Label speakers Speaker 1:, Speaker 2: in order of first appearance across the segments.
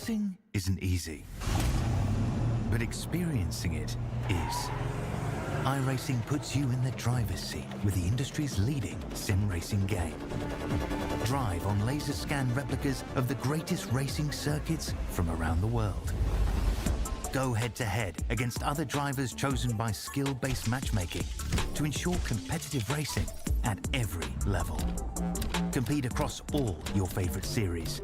Speaker 1: Racing isn't easy, but experiencing it is. iRacing puts you in the driver's seat with the industry's leading sim racing game. Drive on laser scan replicas of the greatest racing circuits from around the world. Go head-to-head against other drivers chosen by skill-based matchmaking to ensure competitive racing at every level. Compete across all your favorite series.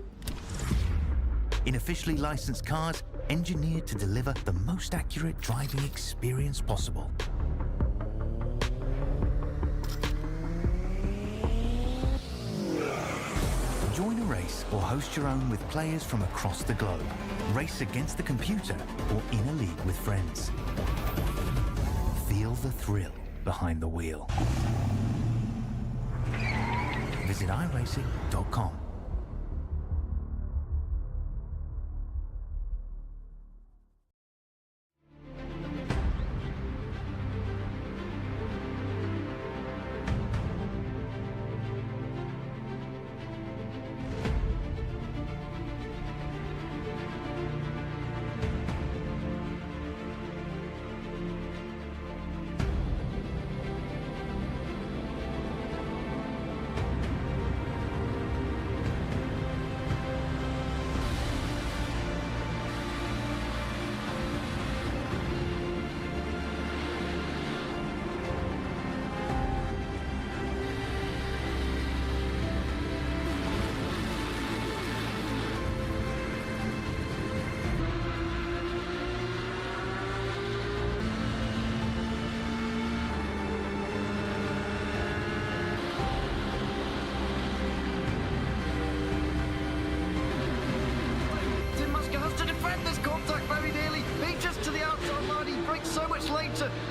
Speaker 1: In officially licensed cars, engineered to deliver the most accurate driving experience possible. Join a race or host your own with players from across the globe. Race against the computer or in a league with friends. Feel the thrill behind the wheel. Visit iRacing.com.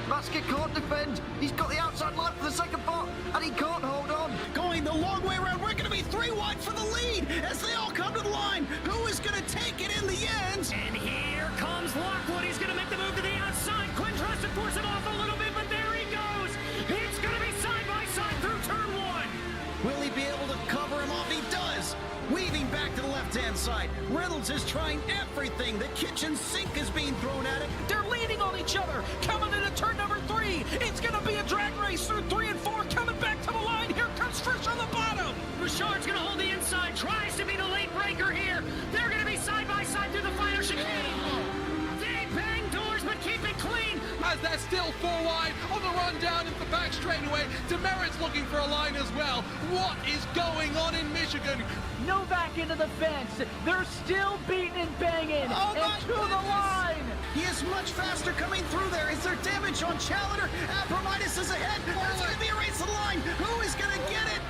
Speaker 2: Basket can't defend. He's got the outside line for the second part, and he can't hold on.
Speaker 3: Going the long way around. We're going to be 3 wide for the lead as they all come to the line. Who is going to take it in the end?
Speaker 4: And here comes Lockwood. He's going to make the move to the outside. Quinn tries to force him off a little bit, but there he goes. It's going to be side by side through turn 1.
Speaker 3: Will he be able to cover him off? He does. Weaving back to the left-hand side. Reynolds is trying everything. The kitchen sink is being thrown at it.
Speaker 4: They're leaning on each other. Coming into turn number 3. It's going to be a drag race through 3 and 4. Coming back to the line. Here comes Frisch on the bottom. Bouchard's going to hold the inside. Tries to be the late breaker here. They're going to be side by side through the final chicane. They bang doors, but keep it clean.
Speaker 5: As they're still 4 wide on the run down into the back straightaway. Demerit's looking for a line as well. What is going on in Michigan?
Speaker 6: Novak into the fence. They're still beating and banging. And to the line.
Speaker 3: He is much faster coming through there. Is there damage on Challenger? Abramitis is ahead. There's going to be a race to the line. Who is going to get it?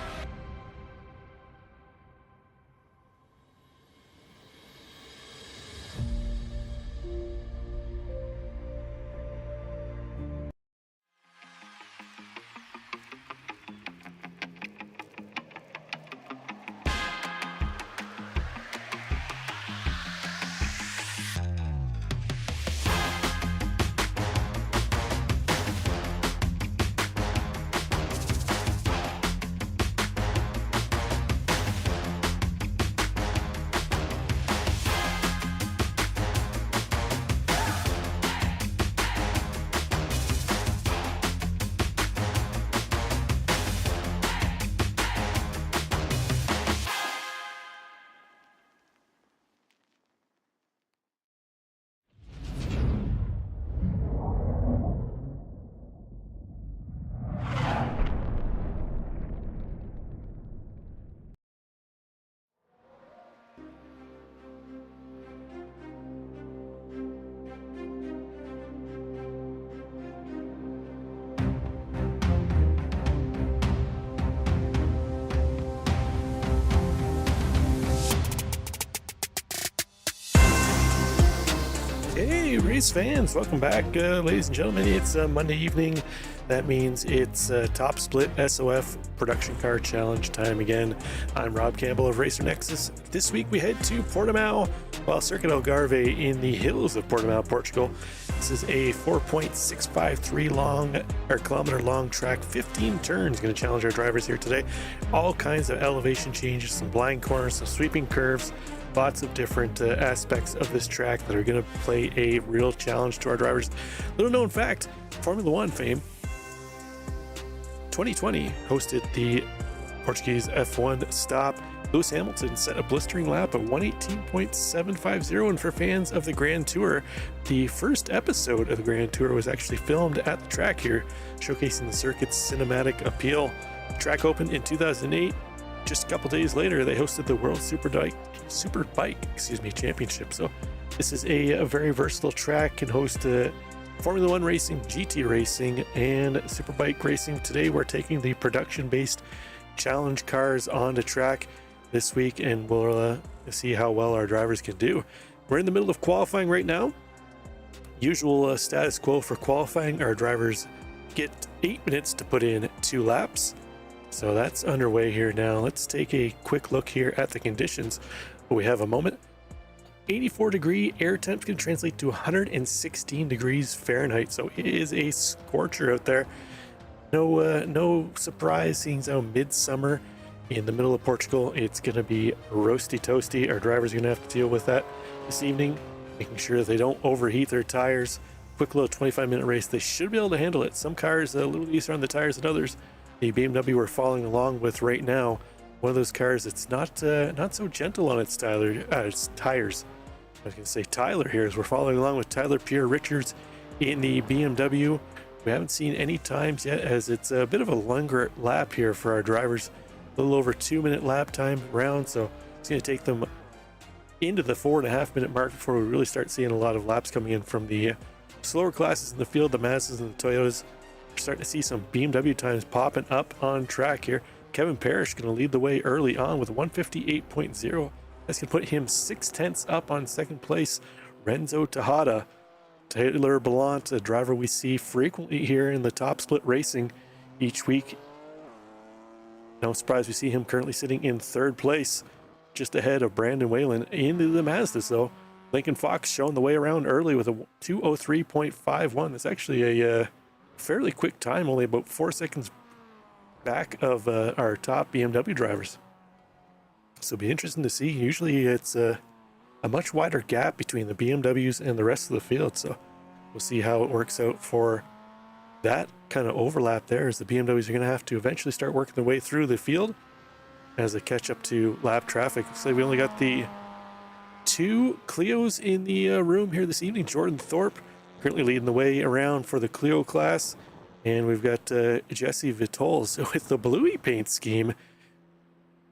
Speaker 7: Hey race fans, welcome back ladies and gentlemen. It's Monday evening. That means it's Top Split SOF Production Car Challenge time again. I'm Rob Campbell of Racer Nexus. This week we head to Portimao, well, Circuit Algarve in the hills of Portimao, Portugal. This is a 4.653 kilometer long track, 15 turns. Going to challenge our drivers here today. All kinds of elevation changes, some blind corners, some sweeping curves. Lots of different aspects of this track that are going to play a real challenge to our drivers. Little known fact, Formula One fame, 2020 hosted the Portuguese F1 stop. Lewis Hamilton set a blistering lap of 118.750, and for fans of the Grand Tour, the first episode of the Grand Tour was actually filmed at the track here, showcasing the circuit's cinematic appeal. The track opened in 2008. Just a couple days later, they hosted the World Superbike Championship. So this is a very versatile track, can host Formula One racing, GT racing, and Superbike racing. Today, we're taking the production-based challenge cars on the track this week, and we'll see how well our drivers can do. We're in the middle of qualifying right now. Usual status quo for qualifying, our drivers get 8 minutes to put in 2 laps. So that's underway here now. Let's take a quick look here at the conditions. We have a moment. 84 degree air temps can translate to 116 degrees Fahrenheit. So it is a scorcher out there. No surprise, seeing as how midsummer in the middle of Portugal, it's going to be roasty toasty. Our drivers are going to have to deal with that this evening, making sure that they don't overheat their tires. Quick little 25-minute race. They should be able to handle it. Some cars a little easier on the tires than others. The BMW we're following along with right now, one of those cars that's not so gentle on its tires. I was going to say Tyler here, as we're following along with Tyler Pierre Richards in the BMW. We haven't seen any times yet, as it's a bit of a longer lap here for our drivers. A little over 2-minute lap time round, so it's going to take them into the 4.5-minute mark before we really start seeing a lot of laps coming in from the slower classes in the field, the Mazdas and the Toyotas. We're starting to see some BMW times popping up on track here. Kevin Parrish going to lead the way early on with 158.0. That's going to put him 0.6 up on second place. Renzo Tejada, Taylor Ballant, a driver we see frequently here in the top split racing each week. No surprise we see him currently sitting in third place, just ahead of Brandon Whalen into the Mazdas though. Lincoln Fox showing the way around early with a 2:03.51. That's actually a fairly quick time, only about 4 seconds back of our top BMW drivers. So it'll be interesting to see. Usually it's a much wider gap between the BMWs and the rest of the field, so we'll see how it works out for that kind of overlap there, as the BMWs are going to have to eventually start working their way through the field as they catch up to lap traffic. Looks like we only got the 2 Clios in the room here this evening. Jordan Thorpe currently leading the way around for the Clio class, and we've got Jesse Vitols with the bluey paint scheme.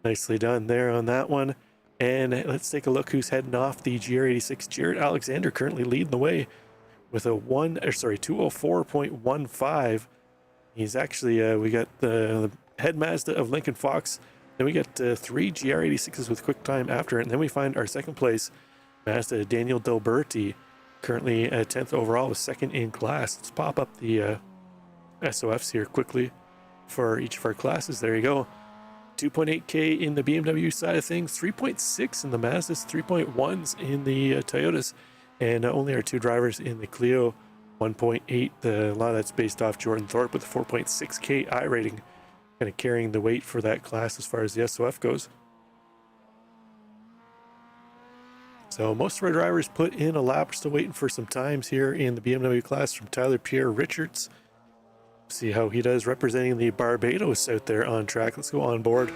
Speaker 7: Nicely done there on that one. And let's take a look who's heading off the GR86. Jared Alexander currently leading the way with a 204.15. He's actually, we got the head Mazda of Lincoln Fox. Then we got 3 GR86s with quick time after it. And then we find our second place Mazda Daniel Delberti, currently 10th overall, with second in class. Let's pop up the SOFs here quickly for each of our classes. There you go. 2.8K in the BMW side of things, 3.6 in the Mazdas, 3.1s in the Toyotas, and only our 2 drivers in the Clio, 1.8. A lot of that's based off Jordan Thorpe with a 4.6K I rating, kind of carrying the weight for that class as far as the SOF goes. So most of our drivers put in a lap. We're still waiting for some times here in the BMW class from Tyler Pierre Richards. See how he does representing the Barbados out there on track. Let's go on board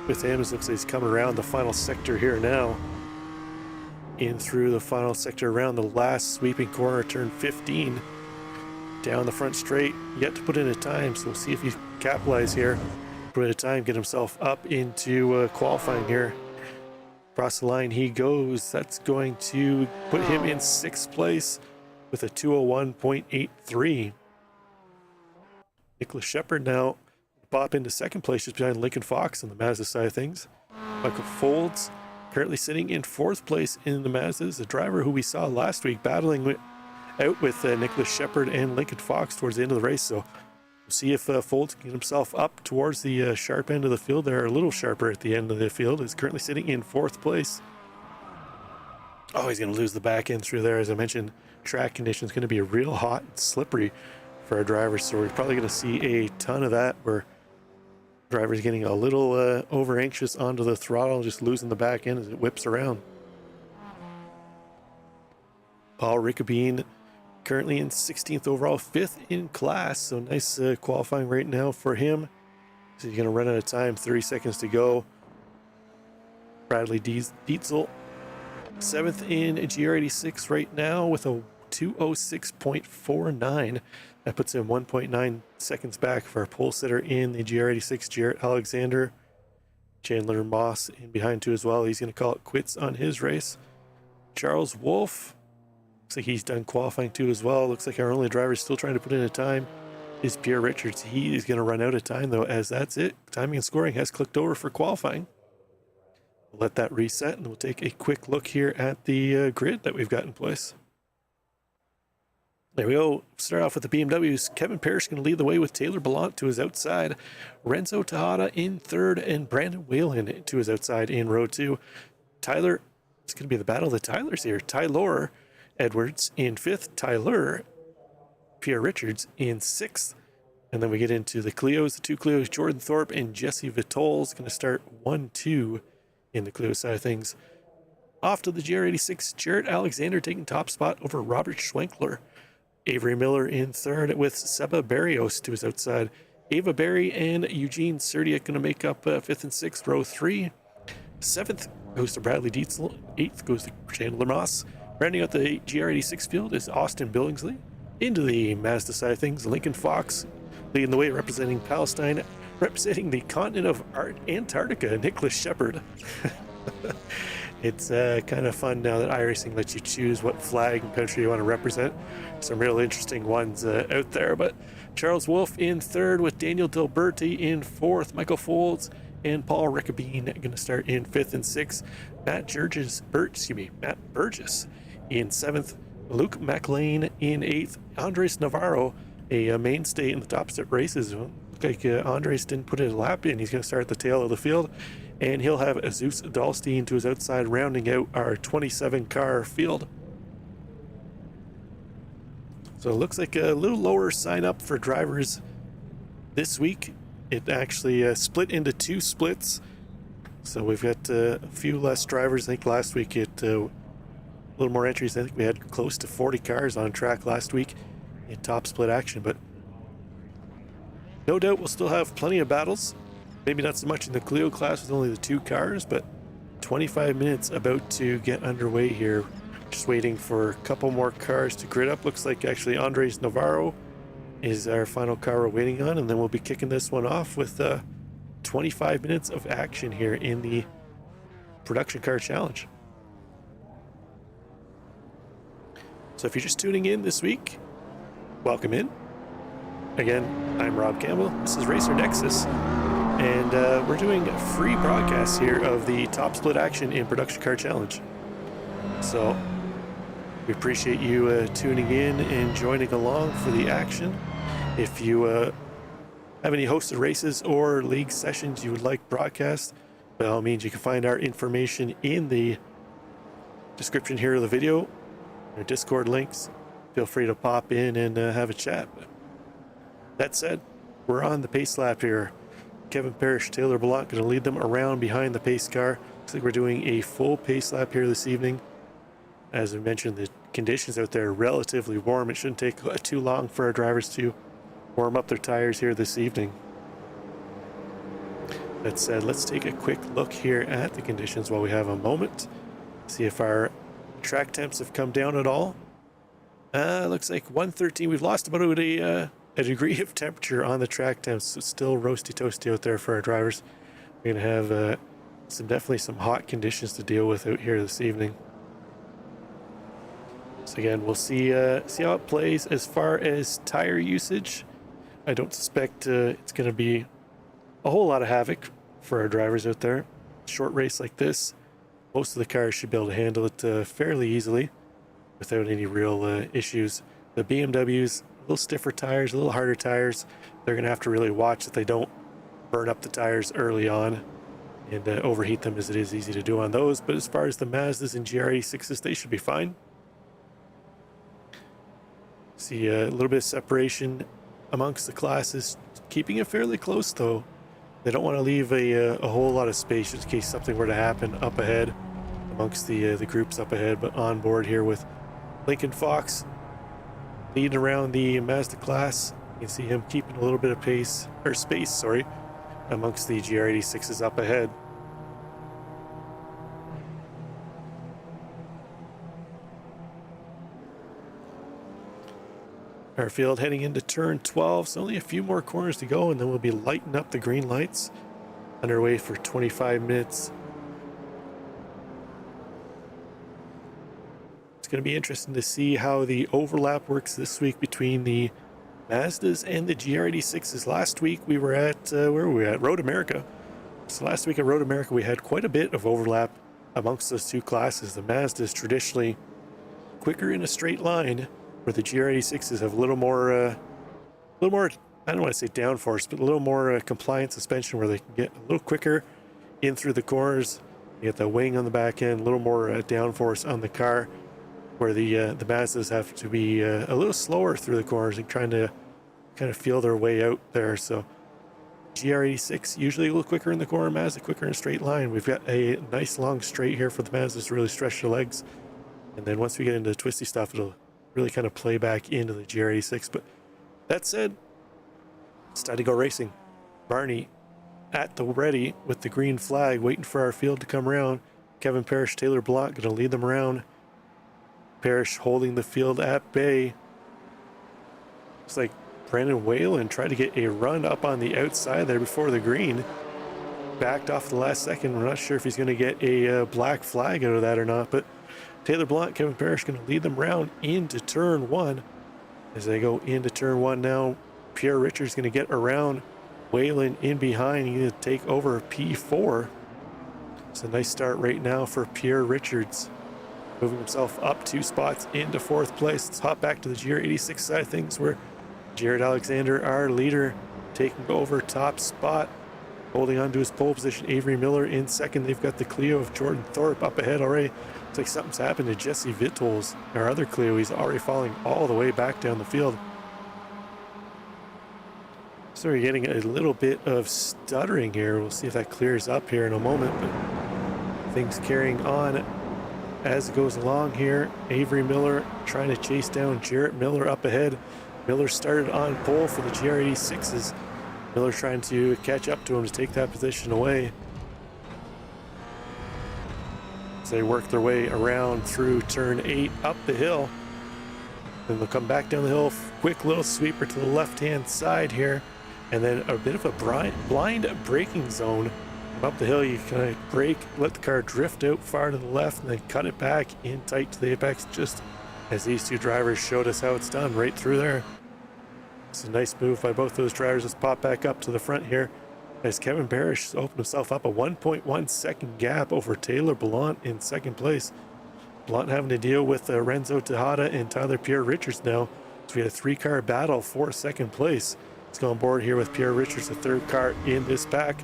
Speaker 7: with him. It looks like he's coming around the final sector here now. In through the final sector around the last sweeping corner, turn 15. Down the front straight, yet to put in a time, so we'll see if he capitalizes here. Put in a time, get himself up into qualifying here. Across the line he goes. That's going to put him in 6th place with a 201.83. Nicholas Shepard now pop into 2nd place just behind Lincoln Fox on the Mazda side of things. Michael Folds currently sitting in 4th place in the Mazdas, a driver who we saw last week battling out with Nicholas Shepard and Lincoln Fox towards the end of the race. So we'll see if Folds can get himself up towards the sharp end of the field there, a little sharper at the end of the field. Is currently sitting in 4th place. Oh, he's going to lose the back end through there. As I mentioned, track conditions going to be real hot and slippery for our drivers, so we're probably going to see a ton of that where drivers getting a little over anxious onto the throttle, just losing the back end as it whips around. Paul Rickabeen currently in 16th overall, 5th in class. So nice qualifying right now for him. So he's going to run out of time, 30 seconds to go. Bradley Dietzel, 7th in GR86 right now with a 2:06.49. That puts him 1.9 seconds back for our pole sitter in the GR86, Jarrett Alexander. Chandler Moss in behind too as well. He's going to call it quits on his race. Charles Wolf, looks like he's done qualifying too as well. Looks like our only driver is still trying to put in a time is Pierre Richards. He is going to run out of time though, as that's it. Timing and scoring has clicked over for qualifying. We'll let that reset and we'll take a quick look here at the grid that we've got in place. There we go. Start off with the BMWs. Kevin Parrish going to lead the way with Taylor Ballant to his outside. Renzo Tejada in third and Brandon Whalen to his outside in row 2. Tyler, it's going to be the battle of the Tylers here. Tyler Edwards in 5th. Tyler Pierre Richards in 6th. And then we get into the Clios, the 2 Clios, Jordan Thorpe and Jesse Vitol is going to start 1-2 in the Clio side of things. Off to the GR86, Jarrett Alexander taking top spot over Robert Schwenkler. Avery Miller in third with Seba Barrios to his outside. Ava Berry and Eugene Serdia going to make up 5th and 6th, row 3. 7th goes to Bradley Dietzel. 8th goes to Chandler Moss. Rounding out the GR86 field is Austin Billingsley. Into the Mazda side of things, Lincoln Fox leading the way, representing Palestine, representing the continent of Antarctica, Nicholas Shepard. It's kind of fun now that iRacing lets you choose what flag and country you want to represent. Some real interesting ones out there. But Charles Wolf in third with Daniel Delberti in 4th. Michael Folds and Paul Rickabeen going to start in 5th and 6th. Matt Burgess in 7th. Luke McLean in 8th. Andres Navarro, a mainstay in the top step races. Looked like Andres didn't put a lap in. He's going to start at the tail of the field. And he'll have Azus Dahlstein to his outside, rounding out our 27-car field. So it looks like a little lower sign up for drivers this week. It actually split into 2 splits. So we've got a few less drivers. I think last week a little more entries. I think we had close to 40 cars on track last week in top split action. But no doubt we'll still have plenty of battles. Maybe not so much in the Clio class with only the 2 cars, but 25 minutes about to get underway here. Just waiting for a couple more cars to grid up. Looks like actually Andres Navarro is our final car we're waiting on, and then we'll be kicking this one off with 25 minutes of action here in the Production Car Challenge. So if you're just tuning in this week, welcome in. Again, I'm Rob Campbell. This is Racer Nexus. And we're doing a free broadcast here of the top split action in Production Car Challenge. So we appreciate you tuning in and joining along for the action. If you have any hosted races or league sessions you would like broadcast, by all means, you can find our information in the description here of the video, our Discord links. Feel free to pop in and have a chat. But that said, we're on the pace lap here. Kevin Parrish, Taylor Ballant going to lead them around behind the pace car. Looks like we're doing a full pace lap here this evening. As I mentioned, the conditions out there are relatively warm. It shouldn't take too long for our drivers to warm up their tires here this evening. That said, let's take a quick look here at the conditions while we have a moment. See if our track temps have come down at all. Looks like 113. We've lost about a degree of temperature on the track temps. So it's still roasty toasty out there for our drivers. We're going to have definitely some hot conditions to deal with out here this evening. So again, we'll see how it plays as far as tire usage. I don't suspect it's going to be a whole lot of havoc for our drivers out there. Short race like this, most of the cars should be able to handle it fairly easily without any real issues. The BMWs, a little stiffer tires, a little harder tires. They're going to have to really watch that they don't burn up the tires early on and overheat them, as it is easy to do on those. But as far as the Mazdas and GR86s, they should be fine. See a little bit of separation amongst the classes, keeping it fairly close though. They don't want to leave a whole lot of space in case something were to happen up ahead amongst the groups up ahead. But on board here with Lincoln Fox leading around the Mazda class. You can see him keeping a little bit of pace, or space, sorry, amongst the GR86s up ahead. Our field heading into turn 12, so only a few more corners to go, and then we'll be lighting up the green lights. Underway for 25 minutes. It's going to be interesting to see how the overlap works this week between the Mazdas and the GR86s. Last week we were at, where were we at? Road America. So last week at Road America we had quite a bit of overlap amongst those two classes. The Mazdas traditionally quicker in a straight line, where the GR86s have a little more, I don't want to say downforce, but a little more compliant suspension, where they can get a little quicker in through the corners. You get the wing on the back end, a little more downforce on the car, where the Mazdas have to be a little slower through the corners and trying to kind of feel their way out there. So GR86 usually a little quicker in the corner, Mazda quicker in a straight line. We've got a nice long straight here for the Mazdas to really stretch their legs, and then once we get into the twisty stuff, it'll really kind of play back into the GR86. But that said, it's time to go racing. Barney at the ready with the green flag, waiting for our field to come around. Kevin Parrish, Taylor Blount going to lead them around. Parrish holding the field at bay. Looks like Brandon Whalen tried to get a run up on the outside there before the green. Backed off the last second. We're not sure if he's going to get a black flag out of that or not, but Taylor Blount, Kevin Parrish going to lead them round into turn one. As they go into turn one now, Pierre Richards going to get around Whalen in behind. He's going to take over P4. It's a nice start right now for Pierre Richards, moving himself up 2 spots into 4th place. Let's hop back to the GR86 side of things, where Jared Alexander, our leader, taking over top spot, holding on to his pole position. Avery Miller in 2nd. They've got the Clio of Jordan Thorpe up ahead already. Looks like something's happened to Jesse Vittols, our other Clio. He's already falling all the way back down the field. So we're getting a little bit of stuttering here. We'll see if that clears up here in a moment, but things carrying on as it goes along here. Avery Miller trying to chase down Jarrett Miller up ahead. Miller started on pole for the GR86s. Miller trying to catch up to him to take that position away. As they work their way around through turn 8 up the hill. Then they'll come back down the hill. Quick little sweeper to the left-hand side here. And then a bit of a blind braking zone. Up the hill, you kind of brake, let the car drift out far to the left, and then cut it back in tight to the apex, just as these two drivers showed us how it's done right through there. It's a nice move by both those drivers. Let's pop back up to the front here, as Kevin Parrish opened himself up a 1.1 second gap over Taylor Blount in 2nd place. Blount having to deal with Renzo Tejada and Tyler Pierre Richards now. So we had a 3-car battle for 2nd place. Let's go on board here with Pierre Richards, the 3rd car in this pack.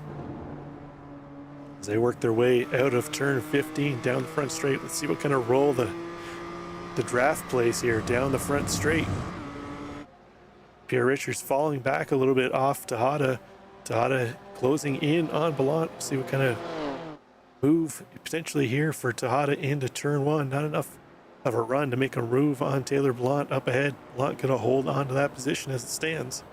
Speaker 7: As they work their way out of turn 15 down the front straight. Let's see what kind of roll the draft plays here down the front straight. Pierre Richards falling back a little bit off Tejada. Tejada closing in on Blount. See what kind of move potentially here for Tejada into turn 1. Not enough of a run to make a move on Taylor Blount up ahead. Blount going to hold on to that position as it stands.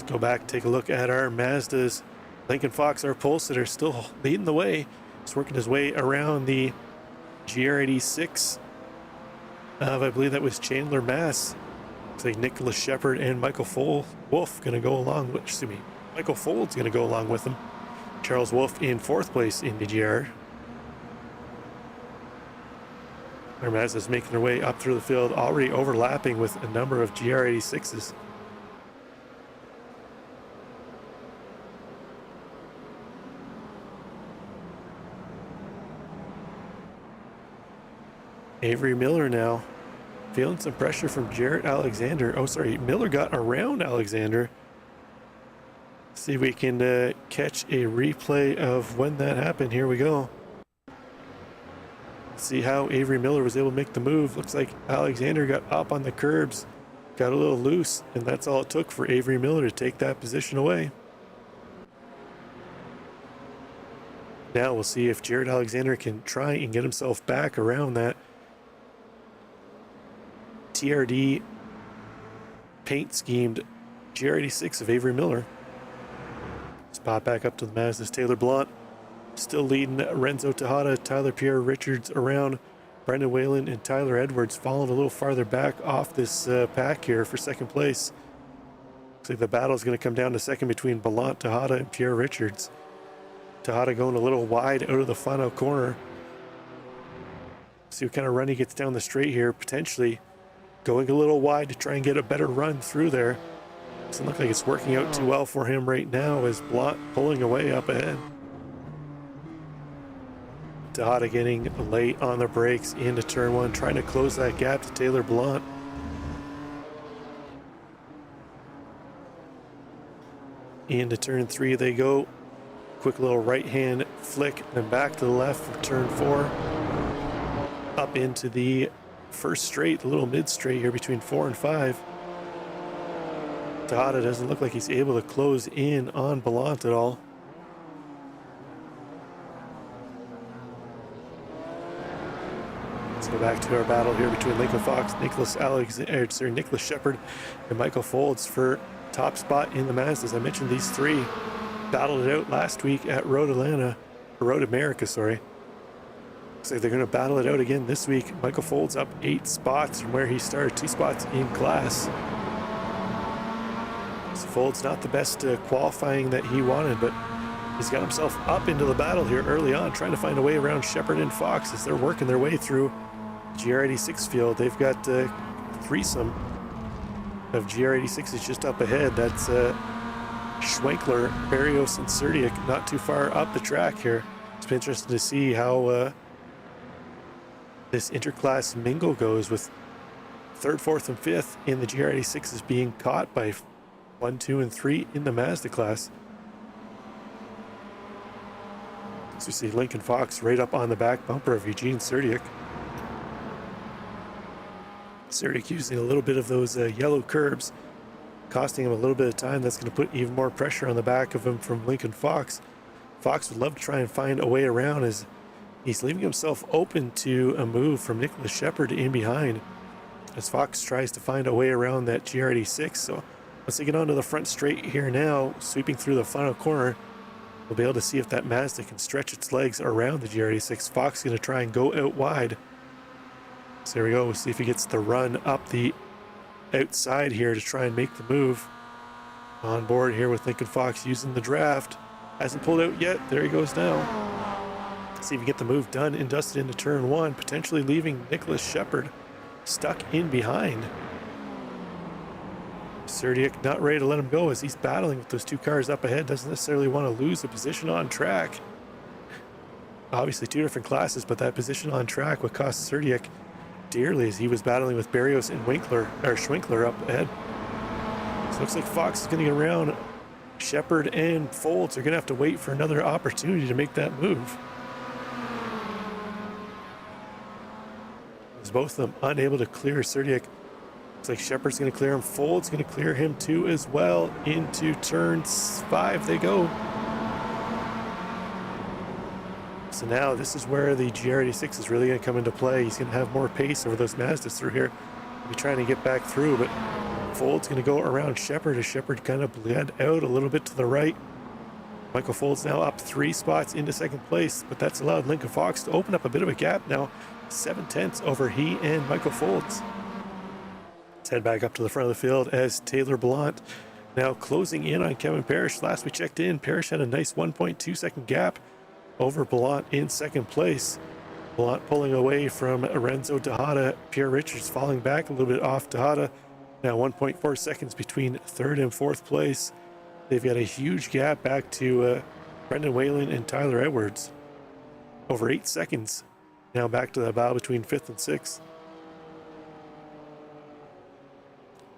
Speaker 7: Go back, take a look at our Mazdas. Lincoln Fox, our pole sitter, still leading the way. He's working his way around the GR86 of, I believe that was Chandler, Mass. Looks like Nicholas Shepard and Michael Wolf going to go along with, excuse me, Michael Fold's going to go along with him. Charles Wolf in 4th place in the GR. Our Mazdas making their way up through the field, already overlapping with a number of GR86s. Avery Miller now feeling some pressure from Jarrett Alexander. Oh, sorry, Miller got around Alexander. See if we can catch a replay of when that happened. Here we go. See how Avery Miller was able to make the move. Looks like Alexander got up on the curbs, got a little loose, and that's all it took for Avery Miller to take that position away. Now we'll see if Jared Alexander can try and get himself back around that TRD paint schemed GR86 of Avery Miller. Spot back up to the Mazda's Taylor Blount. Still leading Renzo Tejada, Tyler Pierre Richards around. Brendan Whalen and Tyler Edwards falling a little farther back off this pack here for second place. Looks like the battle is going to come down to second between Blount, Tejada, and Pierre Richards. Tejada going a little wide out of the final corner. See what kind of run he gets down the straight here, potentially going a little wide to try and get a better run through there. Doesn't look like it's working out too well for him right now as Blount pulling away up ahead. Tejada getting late on the brakes into turn one, trying to close that gap to Taylor Blount. Into turn three they go. Quick little right hand flick, then back to the left for turn four. Up into the first straight, the little mid straight here between 4 and 5. Tejada doesn't look like he's able to close in on Blount at all. Let's go back to our battle here between Lincoln Fox, Nicholas Shepard, and Michael Folds for top spot in the Mazda. As I mentioned, these three battled it out last week at Road America, sorry. Looks like they're going to battle it out again this week. Michael Folds up 8 spots from where he started, 2 spots in class. So Folds not the best qualifying that he wanted, but he's got himself up into the battle here early on, trying to find a way around Shepard and Fox as they're working their way through GR86 field. They've got a threesome of GR86s just up ahead. That's Schwenkler, Barrios, and Serdiak not too far up the track here. It's been interesting to see how this interclass mingle goes, with 3rd, 4th, and 5th in the GR86s being caught by 1, 2, and 3 in the Mazda class. So we see Lincoln Fox right up on the back bumper of Eugene Serdiak. Serdiak using a little bit of those yellow curbs, costing him a little bit of time. That's going to put even more pressure on the back of him from Lincoln Fox. Fox would love to try and find a way around as he's leaving himself open to a move from Nicholas Shepard in behind as Fox tries to find a way around that GR86. So once they get onto the front straight here now, sweeping through the final corner, we'll be able to see if that Mazda can stretch its legs around the GR86. Fox is going to try and go out wide. So there we go. We'll see if he gets the run up the outside here to try and make the move. On board here with Lincoln Fox using the draft. Hasn't pulled out yet. There he goes now. Let's see if he can get the move done and dusted into turn one, potentially leaving Nicholas Shepard stuck in behind. Serdiak not ready to let him go as he's battling with those 2 cars up ahead. Doesn't necessarily want to lose a position on track. Obviously 2 different classes, but that position on track would cost Serdiak dearly as he was battling with Barrios and Schwenkler up ahead. So it looks like Fox is going to get around. Shepard and Folds are going to have to wait for another opportunity to make that move. As both of them unable to clear Serdiak. Looks like Shepard's going to clear him. Folds going to clear him too as well. Into turn 5 they go. So now this is where the GR86 is really going to come into play. He's going to have more pace over those Mazdas through here. He'll be trying to get back through, but Folds going to go around Shepard as Shepard kind of bled out a little bit to the right. Michael Folds now up 3 spots into second place, but that's allowed Lincoln Fox to open up a bit of a gap now. 7/10 over he and Michael Folds. Let's head back up to the front of the field as Taylor Blount now closing in on Kevin Parrish. Last we checked in, Parrish had a nice 1.2 second gap over Blount in second place. Blount pulling away from Renzo Tejada. Pierre Richards falling back a little bit off Tejada. Now 1.4 seconds between 3rd and 4th place. They've got a huge gap back to Brendan Whalen and Tyler Edwards. Over 8 seconds. Now back to the battle between 5th and 6th.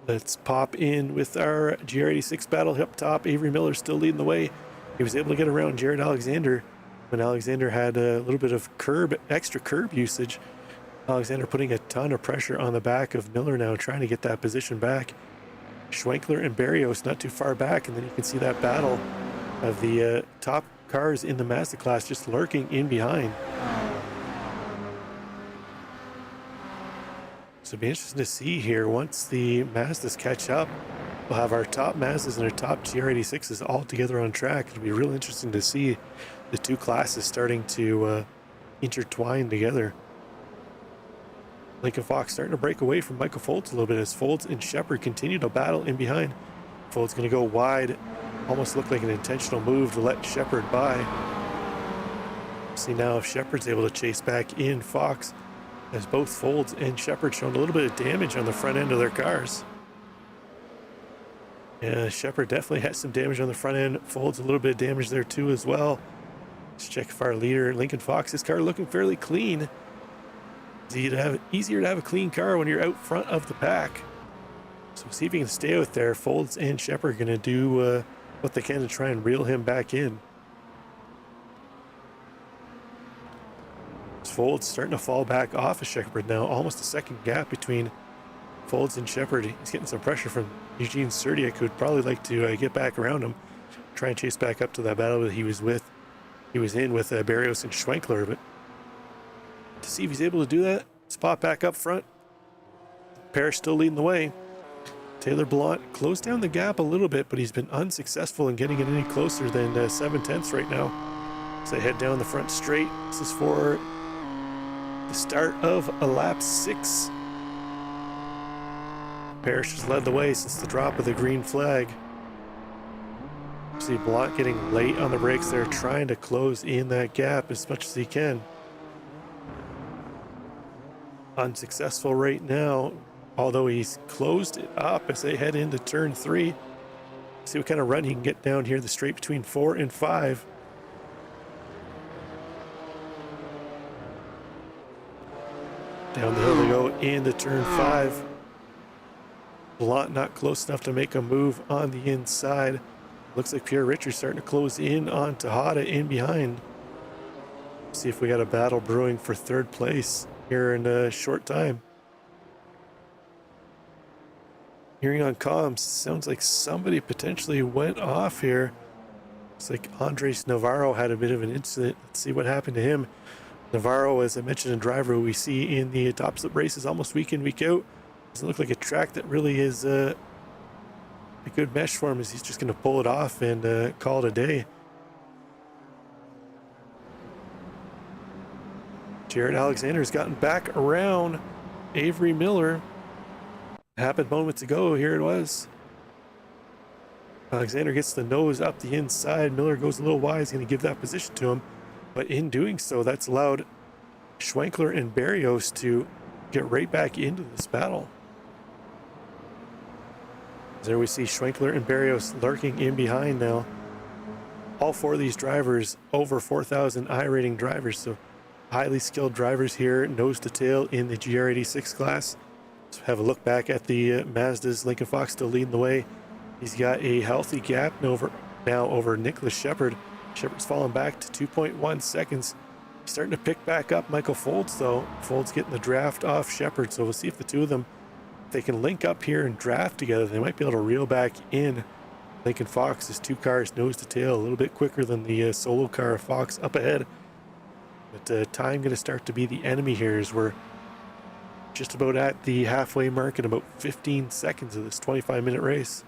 Speaker 7: Let's pop in with our GR86 battle up top. Avery Miller still leading the way. He was able to get around Jared Alexander when Alexander had a little bit of extra curb usage. Alexander putting a ton of pressure on the back of Miller now, trying to get that position back. Schwenkler and Barrios not too far back, and then you can see that battle of the top cars in the Mazda class just lurking in behind. So it'll be interesting to see here once the Mazdas catch up. We'll have our top Mazdas and our top GR86s all together on track. It'll be real interesting to see the two classes starting to intertwine together. Lincoln Fox starting to break away from Michael Foltz a little bit as Foltz and Shepard continue to battle in behind. Foltz going to go wide, almost looked like an intentional move to let Shepard by. See now if Shepard's able to chase back in Fox, as both Foltz and Shepard showing a little bit of damage on the front end of their cars. Yeah, Shepard definitely has some damage on the front end. Foltz a little bit of damage there too as well. Let's check if our leader, Lincoln Fox, his car looking fairly clean. It's easier to have a clean car when you're out front of the pack. So see if he can stay out there. Foltz and Shepard are going to do what they can to try and reel him back in. Foltz starting to fall back off of Shepard now. Almost a second gap between Foltz and Shepard. He's getting some pressure from Eugene Serdiak, who'd probably like to get back around him, try and chase back up to that battle that he was in with Barrios and Schwenkler. But to see if he's able to do that, spot back up front. Parrish still leading the way. Taylor Blount closed down the gap a little bit, but he's been unsuccessful in getting it any closer than 7/10 right now. As they head down the front straight, this is for the start of a lap 6. Parrish has led the way since the drop of the green flag. See Blount getting late on the brakes there, trying to close in that gap as much as he can. Unsuccessful right now, although he's closed it up as they head into turn 3. See what kind of run he can get down here, the straight between 4 and 5. Down the hill they go into turn 5. Blount not close enough to make a move on the inside. Looks like Pierre Richards starting to close in on Tejada in behind. See if we got a battle brewing for third place here in a short time. Hearing on comms, sounds like somebody potentially went off here. Looks like Andres Navarro had a bit of an incident. Let's see what happened to him. Navarro, as I mentioned, a driver who we see in the top slip races almost week in, week out. Doesn't look like a track that really is a good mesh for him, as he's just going to pull it off and call it a day. Jared Alexander's gotten back around Avery Miller. Happened moments ago. Here it was. Alexander gets the nose up the inside. Miller goes a little wide. He's going to give that position to him. But in doing so, that's allowed Schwenkler and Barrios to get right back into this battle. There we see Schwenkler and Barrios lurking in behind now. All 4 of these drivers over 4,000 I-rating drivers, so highly skilled drivers here, nose to tail in the GR86 class. So have a look back at the Mazdas. Lincoln Fox still leading the way. He's got a healthy gap now over Nicholas Shepard. Shepard's falling back to 2.1 seconds. He's starting to pick back up Michael Foltz, though. Foltz getting the draft off Shepard, so we'll see if the two of them, if they can link up here and draft together, they might be able to reel back in Lincoln Fox's 2 cars nose to tail a little bit quicker than the solo car of Fox up ahead. But time going to start to be the enemy here as we're just about at the halfway mark in about 15 seconds of this 25-minute race.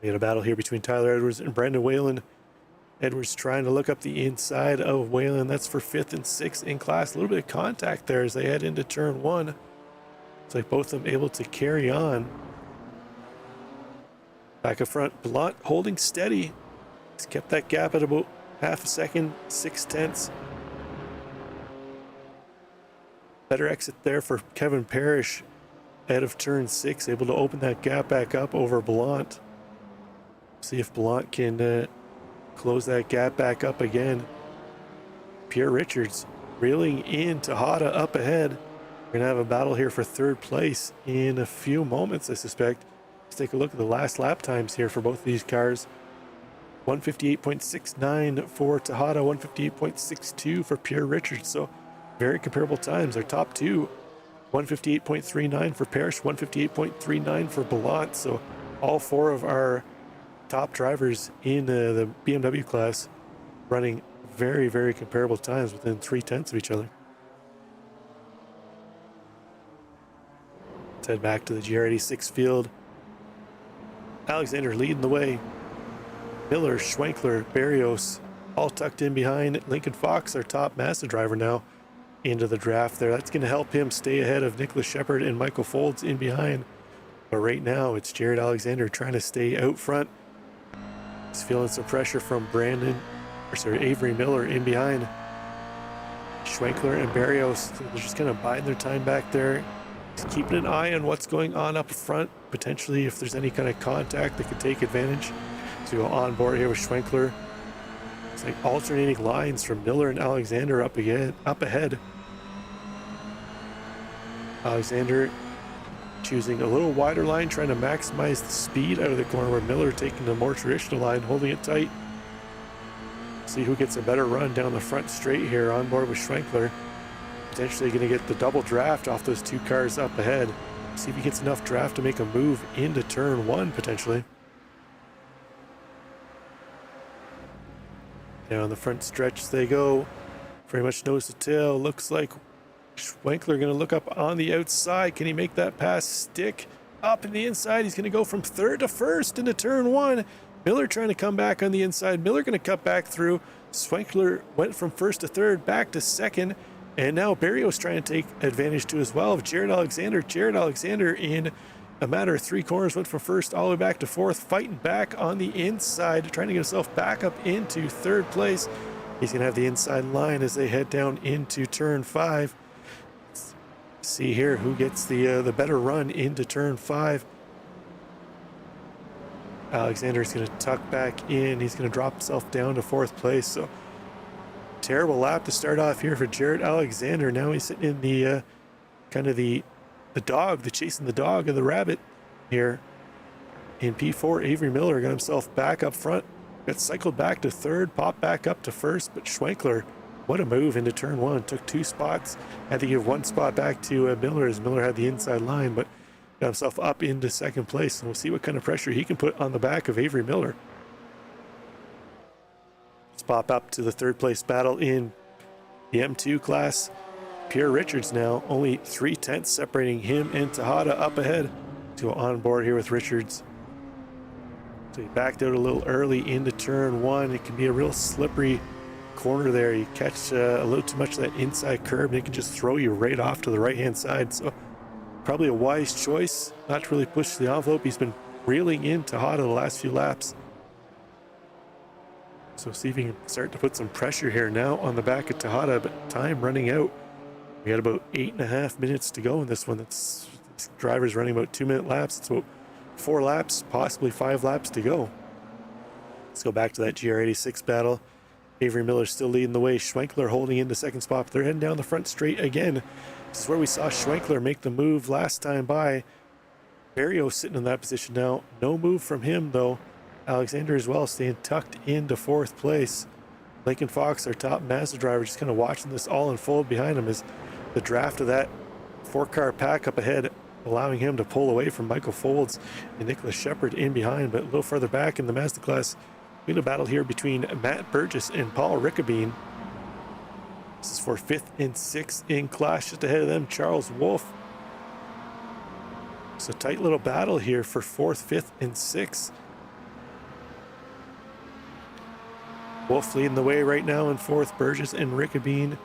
Speaker 7: We had a battle here between Tyler Edwards and Brendan Whalen. Edwards trying to look up the inside of Whalen. That's for 5th and 6th in class. A little bit of contact there as they head into turn 1. It's like both of them able to carry on. Back up front, Blount holding steady. He's kept that gap at about half a second, 6/10. Better exit there for Kevin Parrish ahead of turn 6, able to open that gap back up over Blount. See if Blount can close that gap back up again. Pierre Richards reeling in Tejada up ahead. We're going to have a battle here for third place in a few moments, I suspect. Let's take a look at the last lap times here for both of these cars. 158.69 for Tejada, 158.62 for Pierre Richards. So very comparable times. Our top two, 158.39 for Parrish, 158.39 for Blount. So all 4 of our top drivers in the BMW class running very, very comparable times within 0.3 of each other. Let's head back to the GR86 field. Alexander leading the way. Miller, Schwenkler, Barrios all tucked in behind. Lincoln Fox, our top Mazda driver now, into the draft there. That's going to help him stay ahead of Nicholas Shepard and Michael Folds in behind. But right now, it's Jared Alexander trying to stay out front. He's feeling some pressure from Avery Miller in behind. Schwenkler and Barrios, they're just kind of biding their time back there. He's keeping an eye on what's going on up front. Potentially, if there's any kind of contact that could take advantage. So we'll on board here with Schwenkler. It's like alternating lines from Miller and Alexander up ahead. Alexander choosing a little wider line, trying to maximize the speed out of the corner, where Miller taking the more traditional line, holding it tight. See who gets a better run down the front straight here, on board with Schwenkler. Potentially going to get the double draft off those two cars up ahead. See if he gets enough draft to make a move into turn one, potentially. Down the front stretch they go. Very much nose to tail. Looks like Schwenkler going to look up on the outside. Can he make that pass stick? Up in the inside. He's going to go from third to first into turn one. Miller trying to come back on the inside. Miller going to cut back through. Schwenkler went from first to third, back to second. And now Barrios trying to take advantage too as well of Jared Alexander. Jared Alexander, in a matter of 3 corners, went from first all the way back to fourth, fighting back on the inside, trying to get himself back up into third place. He's going to have the inside line as they head down into turn 5. Let's see here who gets the better run into turn 5. Alexander's going to tuck back in. He's going to drop himself down to 4th place. So terrible lap to start off here for Jared Alexander. Now he's sitting in the kind of the chasing the dog of the rabbit here in P4. Avery Miller got himself back up front, got cycled back to third, popped back up to first, but Schwenkler, what a move into turn 1. Took 2 spots, had to give 1 spot back to Miller, as Miller had the inside line, but got himself up into 2nd place. And we'll see what kind of pressure he can put on the back of Avery Miller. Let's pop up to the 3rd place battle in the M2 class. Pierre Richards now, only 0.3 separating him and Tejada up ahead. To on board here with Richards. So he backed out a little early into turn 1. It can be a real slippery corner there. You catch a little too much of that inside curve, and it can just throw you right off to the right-hand side. So probably a wise choice not to really push the envelope. He's been reeling in Tejada the last few laps. So see if he can start to put some pressure here now on the back of Tejada, but time running out. We got about 8.5 minutes to go in this one. This driver's running about 2-minute laps. It's about 4 laps, possibly 5 laps to go. Let's go back to that GR86 battle. Avery Miller still leading the way. Schwenkler holding into 2nd spot. But they're heading down the front straight again. This is where we saw Schwenkler make the move last time by. Barrios sitting in that position now. No move from him though. Alexander as well, staying tucked into 4th place. Lincoln Fox, our top Mazda driver, just kind of watching this all unfold behind him as the draft of that 4-car pack up ahead, allowing him to pull away from Michael Folds and Nicholas Shepard in behind. But a little further back in the Mazda class, we have a battle here between Matt Burgess and Paul Rickabeen. This is for 5th and 6th in class. Just ahead of them, Charles Wolf. It's a tight little battle here for 4th, 5th, and 6th. Wolf leading the way right now in 4th. Burgess and Rickabeen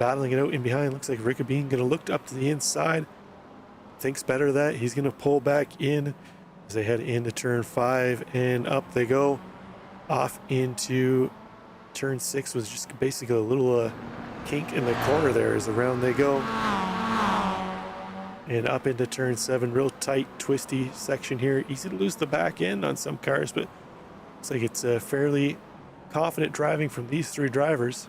Speaker 7: battling it out in behind. Looks like Rickabeen going to look up to the inside. Thinks better of that. He's going to pull back in as they head into turn 5, and up they go. Off into turn 6 was just basically a little kink in the corner there as around they go. And up into turn 7, real tight, twisty section here. Easy to lose the back end on some cars, but looks like it's fairly confident driving from these 3 drivers.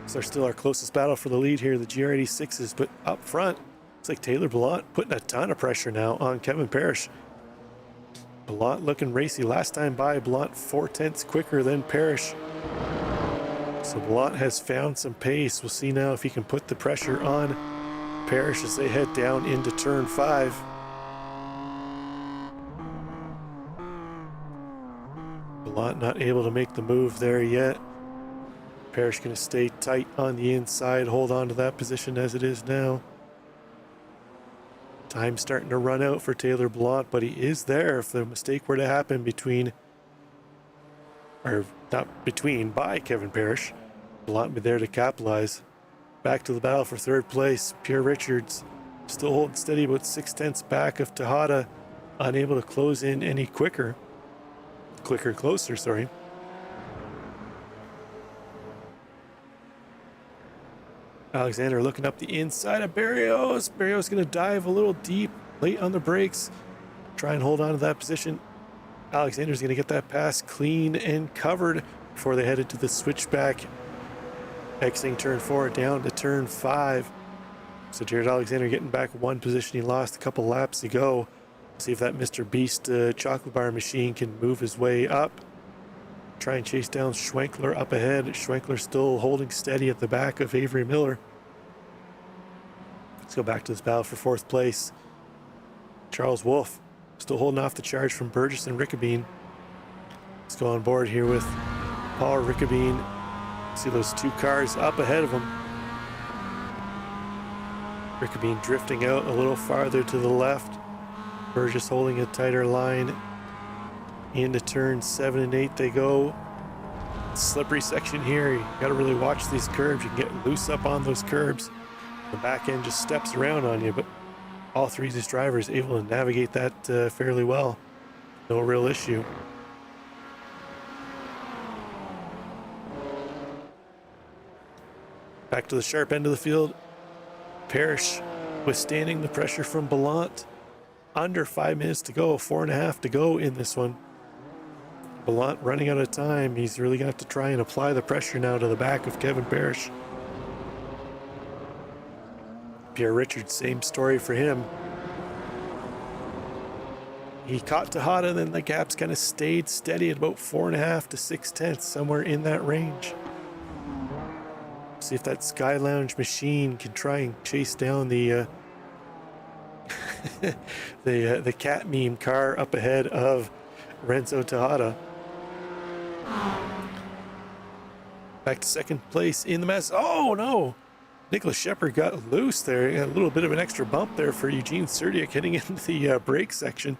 Speaker 7: So they're still our closest battle for the lead here, the GR86s, but up front, looks like Taylor Blount putting a ton of pressure now on Kevin Parrish. Blount looking racy. Last time by, Blount 0.4 quicker than Parrish. So Blount has found some pace. We'll see now if he can put the pressure on Parrish as they head down into turn 5. Blount not able to make the move there yet. Parrish going to stay tight on the inside, hold on to that position as it is now. Time starting to run out for Taylor Blount, but he is there if the mistake were to happen by Kevin Parrish. Blount be there to capitalize. Back to the battle for third place. Pierre Richards still holding steady, about 6/10 back of Tejada, unable to close in any closer, sorry. Alexander looking up the inside of Barrios. Barrios going to dive a little deep, late on the brakes. Try and hold on to that position. Alexander's going to get that pass clean and covered before they head into the switchback. Exiting turn 4 down to turn 5. So Jared Alexander getting back one position he lost a couple laps ago. See if that Mr. Beast chocolate bar machine can move his way up. Try and chase down Schwenkler up ahead. Schwenkler still holding steady at the back of Avery Miller. Let's go back to this battle for 4th place. Charles Wolfe still holding off the charge from Burgess and Rickabeen. Let's go on board here with Paul Rickabeen. See those two cars up ahead of him. Rickabeen drifting out a little farther to the left. Burgess holding a tighter line. Into turn 7 and 8 they go. Slippery section here. You got to really watch these curbs. You can get loose up on those curbs. The back end just steps around on you, but all three of these drivers able to navigate that fairly well. No real issue. Back to the sharp end of the field. Parrish withstanding the pressure from Blount. Under 5 minutes to go, 4.5 to go in this one. Blount running out of time. He's really going to have to try and apply the pressure now to the back of Kevin Parrish. Pierre Richards, same story for him. He caught Tejada, and then the gaps kind of stayed steady at about 4.5 to 6/10, somewhere in that range. See if that Sky Lounge machine can try and chase down the the cat meme car up ahead of Renzo Tejada. Back to 2nd place in the mess. Oh no! Nicholas Shepard got loose there. A little bit of an extra bump there for Eugene Serdiak heading into the brake section.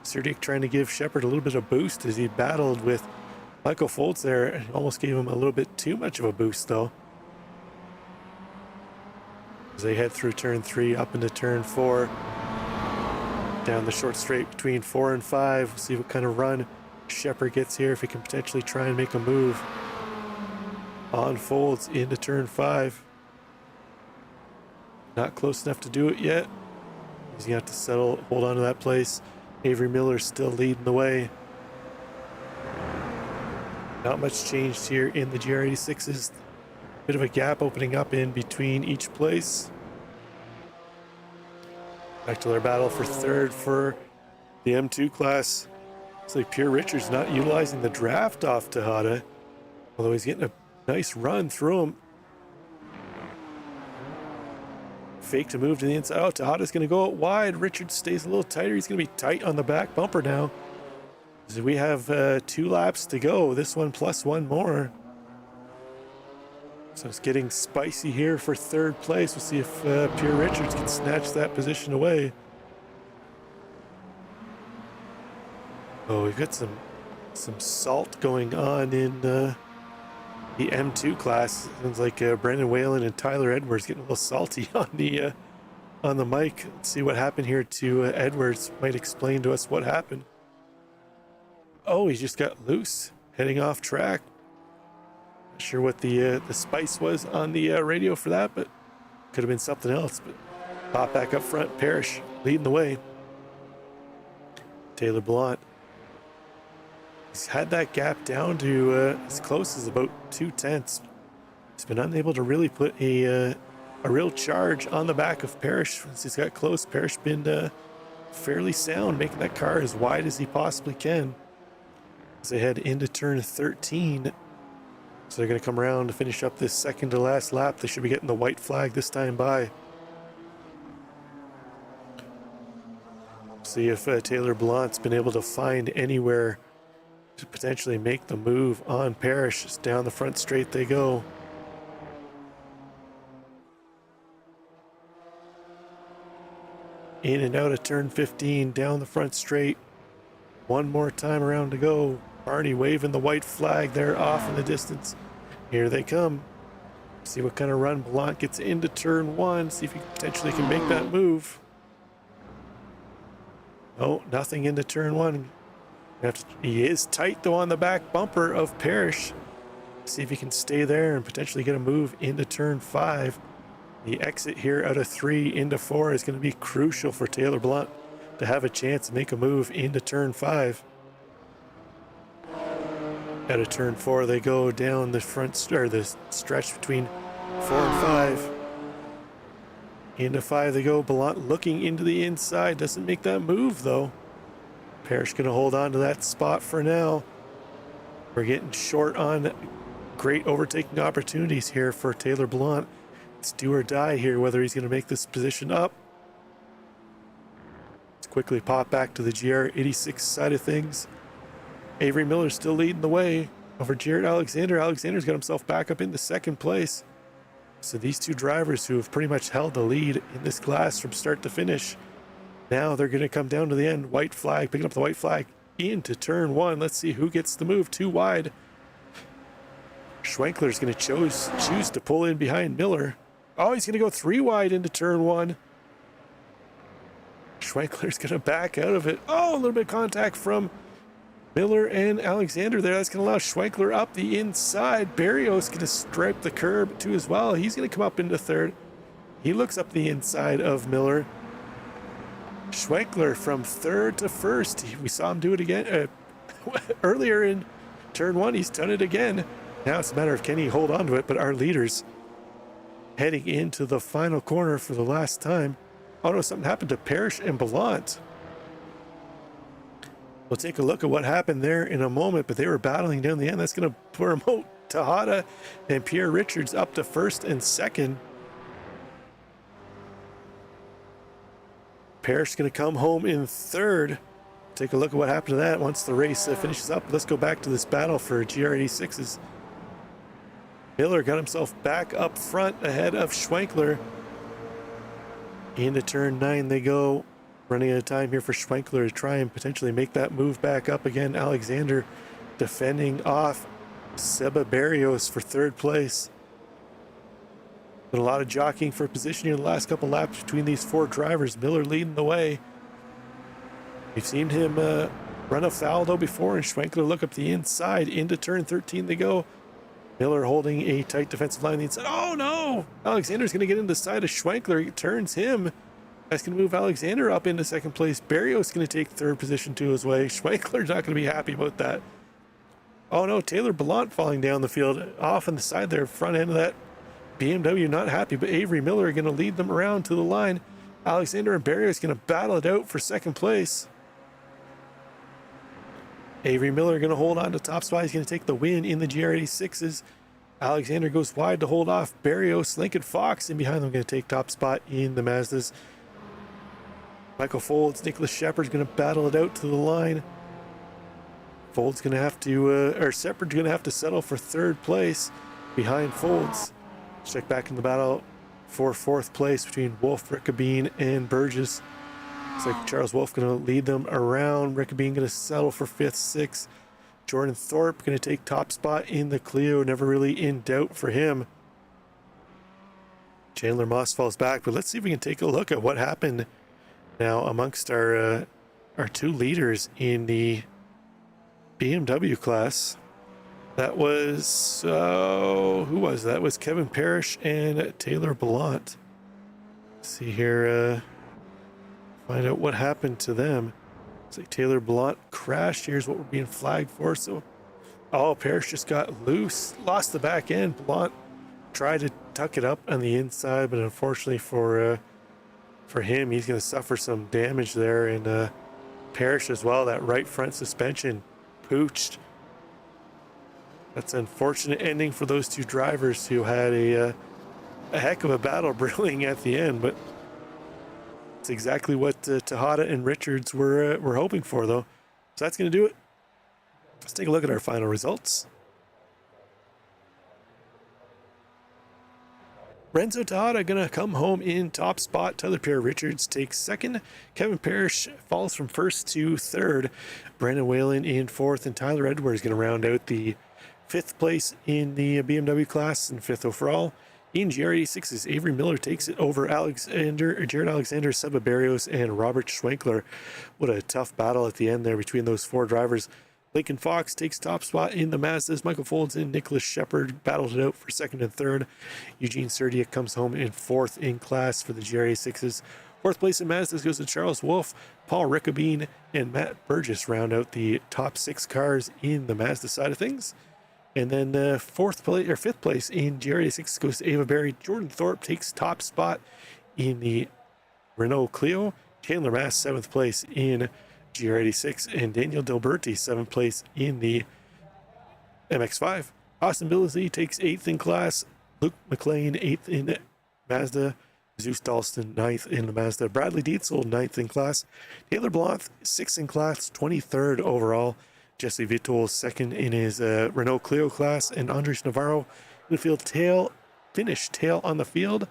Speaker 7: Serdiak trying to give Shepard a little bit of boost as he battled with Michael Foltz there and almost gave him a little bit too much of a boost though. As they head through turn 3 up into turn 4. Down the short straight between 4 and 5. We'll see what kind of run Shepard gets here, if he can potentially try and make a move. On Folds into turn 5. Not close enough to do it yet. He's gonna have to settle, hold on to that place. Avery Miller's still leading the way. Not much changed here in the GR86s. Bit of a gap opening up in between each place. Back to their battle for 3rd for the M2 class. Looks like Pierre Richards not utilizing the draft off Tejada, although he's getting a nice run through him. Fake to move to the inside. Oh, Tejada's going to go out wide. Richards stays a little tighter. He's going to be tight on the back bumper now. So we have 2 laps to go. This one plus 1 more. So it's getting spicy here for 3rd place. We'll see if Pierre Richards can snatch that position away. Oh, we've got some salt going on in the M2 class. Sounds like Brendan Whalen and Tyler Edwards getting a little salty on the mic. Let's see what happened here to Edwards. Might explain to us what happened. Oh, he just got loose, heading off track. Not sure what the spice was on the radio for that, but could have been something else. But pop back up front. Parrish leading the way. Taylor Blount. He's had that gap down to as close as about 2/10. He's been unable to really put a real charge on the back of Parrish. Once he's got close, Parrish been fairly sound, making that car as wide as he possibly can. As they head into turn 13. So they're going to come around to finish up this second to last lap. They should be getting the white flag this time by. See if Taylor Ballant's been able to find anywhere to potentially make the move on Parrish. Just down the front straight they go. In and out of turn 15, down the front straight. One more time around to go. Barney waving the white flag there off in the distance. Here they come. See what kind of run Ballant gets into turn 1. See if he potentially can make that move. Oh, nothing into turn 1. He is tight though on the back bumper of Parrish. See if he can stay there and potentially get a move into turn 5. The exit here out of 3 into 4 is going to be crucial for Taylor Ballant to have a chance to make a move into turn 5. Out of turn 4 they go down the front, or the stretch between 4 and 5. Into 5 they go. Ballant looking into the inside, doesn't make that move though. Parrish gonna hold on to that spot for now. We're getting short on great overtaking opportunities here for Taylor Ballant. It's do or die here whether he's gonna make this position up. Let's quickly pop back to the GR86 side of things. Avery Miller's still leading the way over Jared Alexander. Alexander's got himself back up into second place. So these two drivers who have pretty much held the lead in this class from start to finish, now they're going to come down to the end. White flag, picking up the white flag into turn 1. Let's see who gets the move. Too wide. Schwenkler's going to choose to pull in behind Miller. Oh, he's going to go 3 wide into turn 1. Schwenkler's going to back out of it. Oh, a little bit of contact from Miller and Alexander there. That's going to allow Schwenkler up the inside. Barrios going to stripe the curb too as well. He's going to come up into third. He looks up the inside of Miller. Schwenkler from third to first. We saw him do it again earlier in turn 1. He's done it again. Now it's a matter of can he hold on to it, but our leaders heading into the final corner for the last time. Oh no, something happened to Parrish and Ballant. We'll take a look at what happened there in a moment, but they were battling down the end. That's going to promote Tejada and Pierre Richards up to first and second. Parrish going to come home in third. Take a look at what happened to that once the race finishes up. Let's go back to this battle for GR86s. Miller got himself back up front ahead of Schwenkler. Into turn 9 they go. Running out of time here for Schwenkler to try and potentially make that move back up again. Alexander defending off Seba Barrios for third place. Been a lot of jockeying for position here in the last couple laps between these 4 drivers. Miller leading the way. We've seen him run afoul though before, and Schwenkler look up the inside. Into turn 13 they go. Miller holding a tight defensive line on the inside. Oh no! Alexander's going to get into the side of Schwenkler. He turns him. That's going to move Alexander up into second place. Barrios going to take third position to his way. Schwenkler's not going to be happy about that. Oh no, Taylor Ballant falling down the field off on the side there, front end of that BMW, not happy, but Avery Miller are going to lead them around to the line. Alexander and Barrios going to battle it out for second place. Avery Miller going to hold on to top spot. He's going to take the win in the GR86s. Alexander goes wide to hold off Barrios. Lincoln Fox in behind them going to take top spot in the Mazdas. Michael Folds, Nicholas Shepard's going to battle it out to the line. Folds going to have to, or Shepard's going to have to settle for third place behind Folds. Let's check back in the battle for fourth place between Wolf, Rickabine, and Burgess. Looks like Charles Wolf going to lead them around. Rickabine going to settle for 5th, 6th. Jordan Thorpe going to take top spot in the Clio. Never really in doubt for him. Chandler Moss falls back, but let's see if we can take a look at what happened now amongst our 2 leaders in the BMW class. That was, who was that? Was Kevin Parrish and Taylor Ballant. Let's see here, find out what happened to them. It's like Taylor Ballant crashed. Here's what we're being flagged for. So, oh, Parrish just got loose, lost the back end. Ballant tried to tuck it up on the inside, but unfortunately for him, he's going to suffer some damage there. And Parrish as well, that right front suspension pooched. That's an unfortunate ending for those 2 drivers who had a heck of a battle brewing at the end. But That's exactly what Tejada and Richards were hoping for, though. So that's going to do it. Let's take a look at our final results. Renzo Tejada going to come home in top spot. Tyler Pierre-Richards takes second. Kevin Parrish falls from first to third. Brandon Whalen in fourth, and Tyler Edwards going to round out the fifth place in the BMW class and fifth overall. In GR86's Avery Miller takes it over Jared Alexander, Seba Barrios, and Robert Schwenkler. What a tough battle at the end there between those four drivers. Lincoln Fox takes top spot in the Mazdas. Michael Folds and Nicholas Shepard battled it out for second and third. Eugene Serdia comes home in fourth in class for the GR86s. Fourth place in Mazdas goes to Charles Wolfe. Paul Rickabine and Matt Burgess round out the top six cars in the Mazda side of things. And then fifth place in GR86 goes to Ava Berry. Jordan Thorpe takes top spot in the Renault Clio. Chandler Mass, seventh place in GR86, and Daniel Delberti, seventh place in the MX-5. Austin Billsley takes eighth in class. Luke McLean, eighth in Mazda. Zeus Dalston, ninth in the Mazda. Bradley Dietzel, ninth in class. Taylor Blanc, sixth in class, 23rd overall. Jesse Vittel, second in his Renault Clio class. And Andres Navarro in the field tail on the field.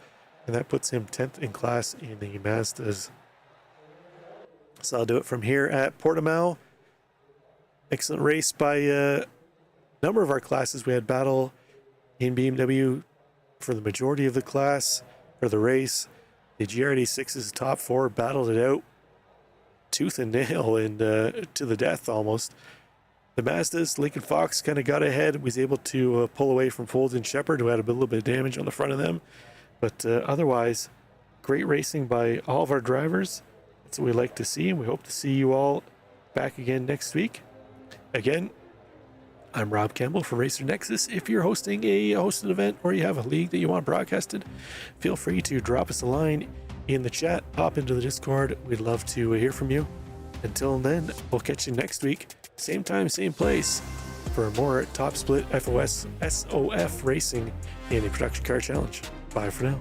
Speaker 7: And that puts him 10th in class in the Mazdas. So I'll do it from here at Portimao. Excellent race by a number of our classes. We had battle in BMW for the majority of the class for the race. The GR86's top four battled it out tooth and nail and to the death almost. The Mazdas, Lincoln Fox kind of got ahead, was able to pull away from Folds and Shepard, who had a little bit of damage on the front of them. But otherwise, great racing by all of our drivers. That's what we like to see, and we hope to see you all back again next week. Again, I'm Rob Campbell for Racer Nexus. If you're hosting a hosted event or you have a league that you want broadcasted, feel free to drop us a line in the chat, pop into the Discord. We'd love to hear from you. Until then, we'll catch you next week, same time, same place, for more Top Split FOS SOF racing in a Production Car Challenge. Bye for now.